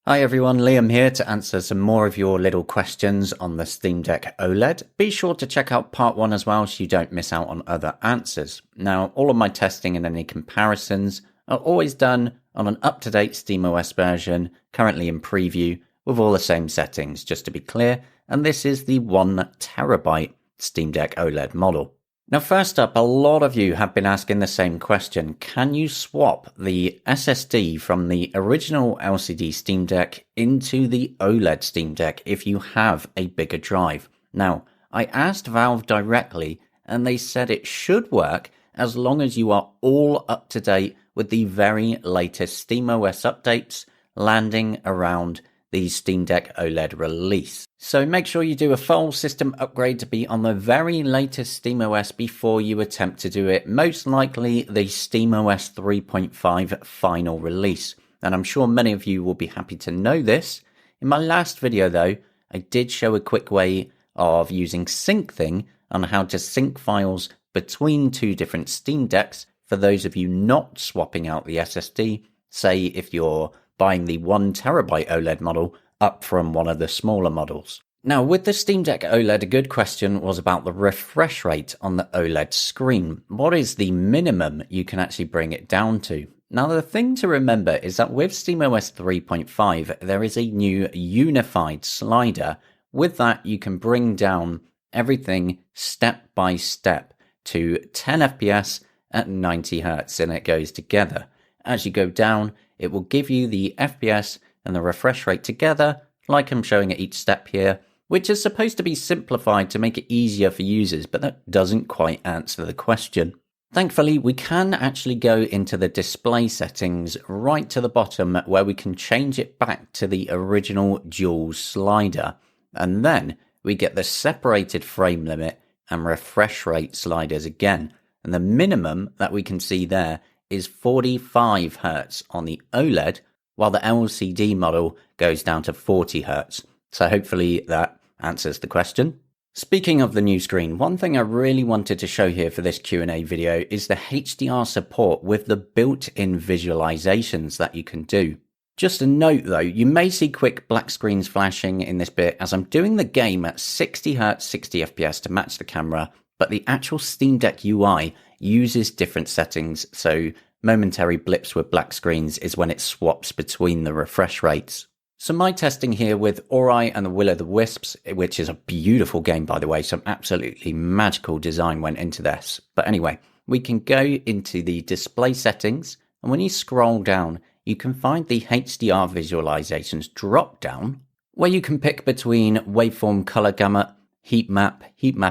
Hi everyone, Liam here to answer some more of your little questions on the Steam Deck OLED. Be sure to check out part 1 as well so you don't miss out on other answers. Now, all of my testing and any comparisons are always done on an up-to-date SteamOS version, currently in preview, with all the same settings, just to be clear, and this is the 1TB Steam Deck OLED model. Now, first up, a lot of you have been asking the same question. Can you swap the SSD from the original LCD Steam Deck into the OLED Steam Deck if you have a bigger drive? Now, I asked Valve directly and they said it should work as long as you are all up to date with the very latest SteamOS updates landing around the Steam Deck OLED release. So make sure you do a full system upgrade to be on the very latest SteamOS before you attempt to do it, most likely the SteamOS 3.5 final release. And I'm sure many of you will be happy to know this. In my last video though, I did show a quick way of using SyncThing on how to sync files between two different Steam Decks for those of you not swapping out the SSD, say if you're buying the 1TB OLED model up from one of the smaller models. Now, with the Steam Deck OLED, a good question was about the refresh rate on the OLED screen. What is the minimum you can actually bring it down to? Now, the thing to remember is that with SteamOS 3.5, there is a new unified slider. With that, you can bring down everything step by step to 10 FPS at 90 Hz, and it goes together. As you go down, it will give you the FPS and the refresh rate together, like I'm showing at each step here, which is supposed to be simplified to make it easier for users, but that doesn't quite answer the question. Thankfully, we can actually go into the display settings right to the bottom where we can change it back to the original dual slider. And then we get the separated frame limit and refresh rate sliders again. And the minimum that we can see there is 45 Hz on the OLED, while the LCD model goes down to 40 Hz. So hopefully that answers the question. Speaking of the new screen, one thing I really wanted to show here for this Q&A video is the HDR support with the built-in visualizations that you can do. Just a note though, you may see quick black screens flashing in this bit as I'm doing the game at 60 Hz 60 FPS to match the camera, but the actual Steam Deck UI uses different settings, so momentary blips with black screens is when it swaps between the refresh rates. So my testing here with Ori and the Will-o'-the-Wisps, which is a beautiful game by the way, some absolutely magical design went into this. But anyway, we can go into the display settings, and when you scroll down, you can find the HDR Visualizations drop down, where you can pick between Waveform Color Gamut, Heat Map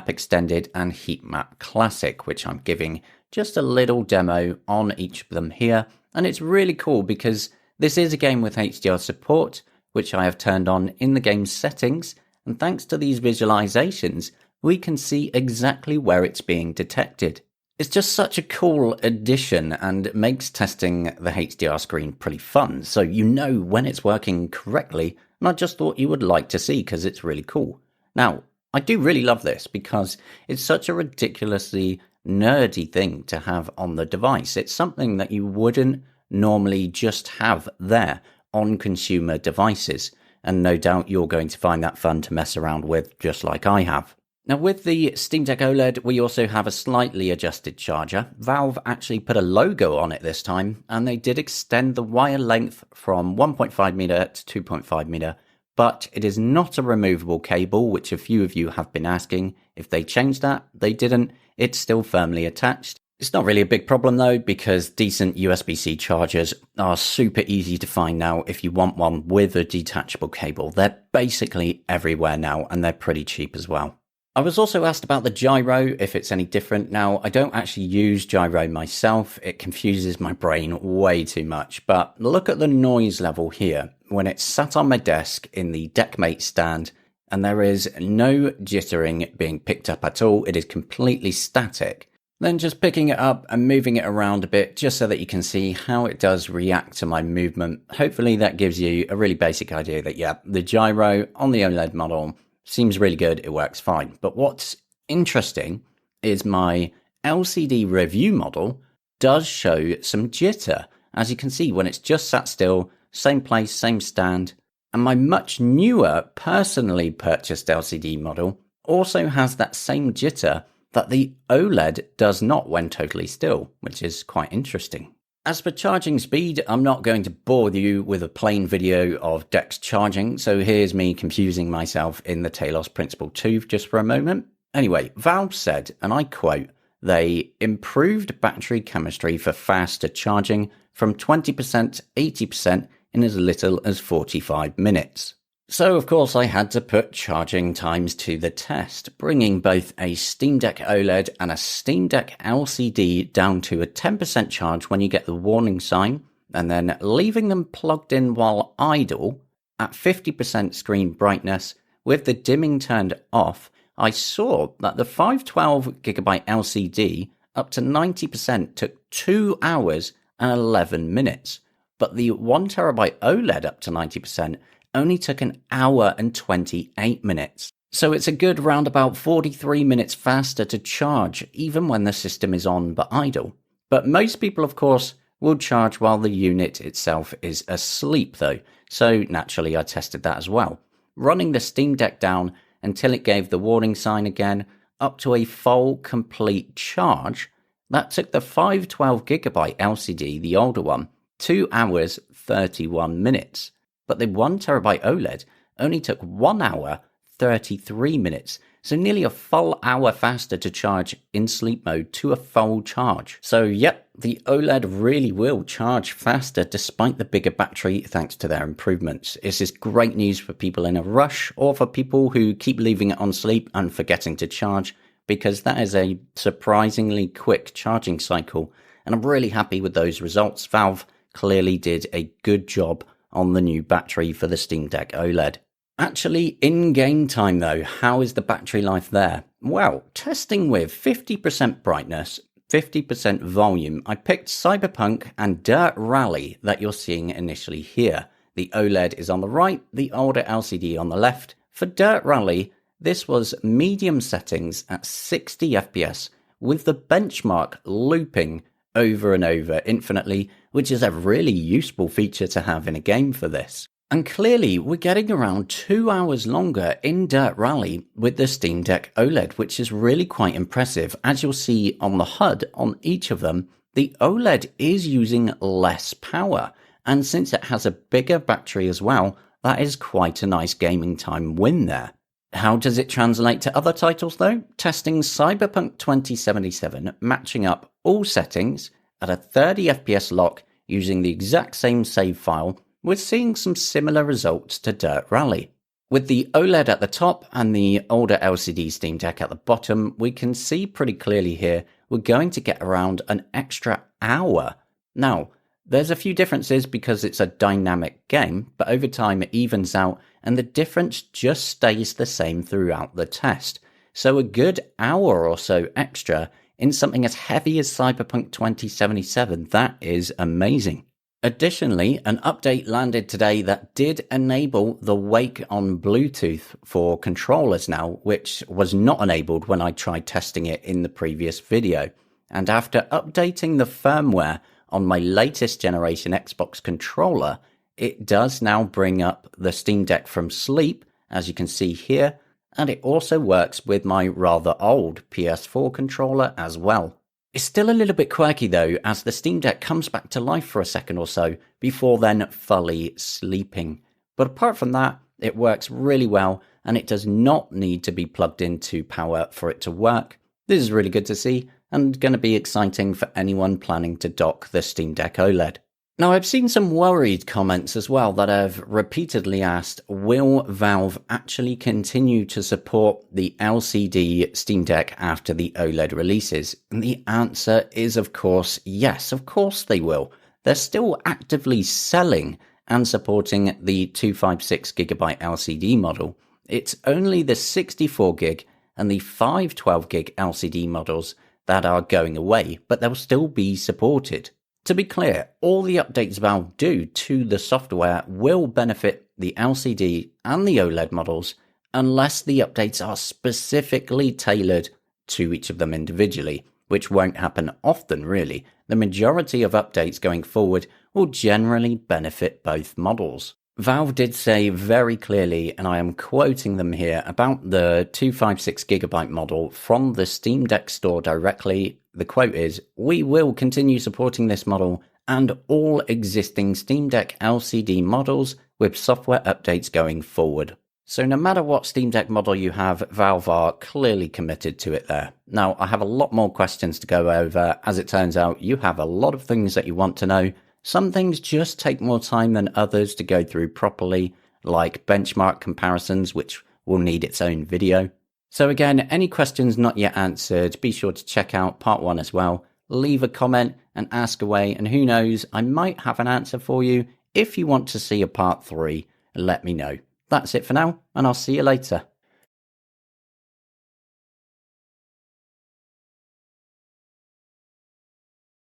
Extended, and Heat Map Classic, which I'm giving just a little demo on each of them here. And it's really cool because this is a game with HDR support, which I have turned on in the game settings. And thanks to these visualizations, we can see exactly where it's being detected. It's just such a cool addition and makes testing the HDR screen pretty fun. So you know when it's working correctly. And I just thought you would like to see because it's really cool. Now, I do really love this because it's such a ridiculously nerdy thing to have on the device. It's something that you wouldn't normally just have there on consumer devices. And no doubt you're going to find that fun to mess around with just like I have. Now with the Steam Deck OLED, we also have a slightly adjusted charger. Valve actually put a logo on it this time, and they did extend the wire length from 1.5mm to 2.5mm. But it is not a removable cable, which a few of you have been asking. If they changed that, they didn't. It's still firmly attached. It's not really a big problem though, because decent USB-C chargers are super easy to find now if you want one with a detachable cable. They're basically everywhere now, and they're pretty cheap as well. I was also asked about the gyro, if it's any different. Now, I don't actually use gyro myself. It confuses my brain way too much. But look at the noise level here when it's sat on my desk in the Deckmate stand, and there is no jittering being picked up at all. It is completely static. Then just picking it up and moving it around a bit just so that you can see how it does react to my movement. Hopefully that gives you a really basic idea that, yeah, the gyro on the OLED model seems really good, it works fine. But what's interesting is my LCD review model does show some jitter. As you can see, when it's just sat still, same place, same stand, And my much newer, personally purchased LCD model also has that same jitter that the OLED does not when totally still, which is quite interesting. As for charging speed, I'm not going to bore you with a plain video of Deck's charging, so here's me confusing myself in the Tadas Principle 2 just for a moment. Anyway, Valve said, and I quote, they improved battery chemistry for faster charging from 20% to 80% in as little as 45 minutes. So of course I had to put charging times to the test, bringing both a Steam Deck OLED and a Steam Deck LCD down to a 10% charge when you get the warning sign, and then leaving them plugged in while idle at 50% screen brightness with the dimming turned off. I saw that the 512GB LCD up to 90% took 2 hours and 11 minutes, but the 1TB OLED up to 90% only took an hour and 28 minutes. So it's a good roundabout 43 minutes faster to charge, even when the system is on but idle. But most people, of course, will charge while the unit itself is asleep though, so naturally I tested that as well. Running the Steam Deck down until it gave the warning sign again, up to a full complete charge, that took the 512GB LCD, the older one, 2 hours 31 minutes. But the 1TB OLED only took 1 hour 33 minutes, so nearly a full hour faster to charge in sleep mode to a full charge. So yep, the OLED really will charge faster despite the bigger battery thanks to their improvements. This is great news for people in a rush or for people who keep leaving it on sleep and forgetting to charge, because that is a surprisingly quick charging cycle, and I'm really happy with those results. Valve clearly did a good job on the new battery for the Steam Deck OLED. Actually, in game time though, how is the battery life there? Well, testing with 50% brightness, 50% volume, I picked Cyberpunk and Dirt Rally that you're seeing initially here. The OLED is on the right, the older LCD on the left. For Dirt Rally, this was medium settings at 60 FPS with the benchmark looping over and over infinitely, which is a really useful feature to have in a game for this. And clearly we're getting around 2 hours longer in Dirt Rally with the Steam Deck OLED, which is really quite impressive. As you'll see on the HUD on each of them, the OLED is using less power, and since it has a bigger battery as well, that is quite a nice gaming time win there. How does it translate to other titles though? Testing Cyberpunk 2077, matching up all settings at a 30 FPS lock using the exact same save file, we're seeing some similar results to Dirt Rally. With the OLED at the top and the older LCD Steam Deck at the bottom, we can see pretty clearly here we're going to get around an extra hour. Now, there's a few differences because it's a dynamic game, but over time it evens out and the difference just stays the same throughout the test. So a good hour or so extra in something as heavy as Cyberpunk 2077, that is amazing. Additionally, an update landed today that did enable the wake on Bluetooth for controllers now, which was not enabled when I tried testing it in the previous video. And after updating the firmware on my latest generation Xbox controller, it does now bring up the Steam Deck from sleep, as you can see here, and it also works with my rather old PS4 controller as well. It's still a little bit quirky though, as the Steam Deck comes back to life for a second or so before then fully sleeping. But apart from that, it works really well and it does not need to be plugged into power for it to work. This is really good to see and going to be exciting for anyone planning to dock the Steam Deck OLED. Now, I've seen some worried comments as well that have repeatedly asked, will Valve actually continue to support the LCD Steam Deck after the OLED releases? And the answer is, of course, yes, of course they will. They're still actively selling and supporting the 256GB LCD model. It's only the 64GB and the 512GB LCD models that are going away, but they'll still be supported. To be clear, all the updates Valve do to the software will benefit the LCD and the OLED models unless the updates are specifically tailored to each of them individually, which won't happen often really. The majority of updates going forward will generally benefit both models. Valve did say very clearly, and I am quoting them here, about the 256GB model from the Steam Deck store directly. The quote is, "We will continue supporting this model and all existing Steam Deck LCD models with software updates going forward." So no matter what Steam Deck model you have, Valve are clearly committed to it there. Now, I have a lot more questions to go over. As it turns out, you have a lot of things that you want to know. Some things just take more time than others to go through properly, like benchmark comparisons, which will need its own video. So again, any questions not yet answered, be sure to check out part 1 as well. Leave a comment and ask away, and who knows, I might have an answer for you. If you want to see a part 3, let me know. That's it for now, and I'll see you later.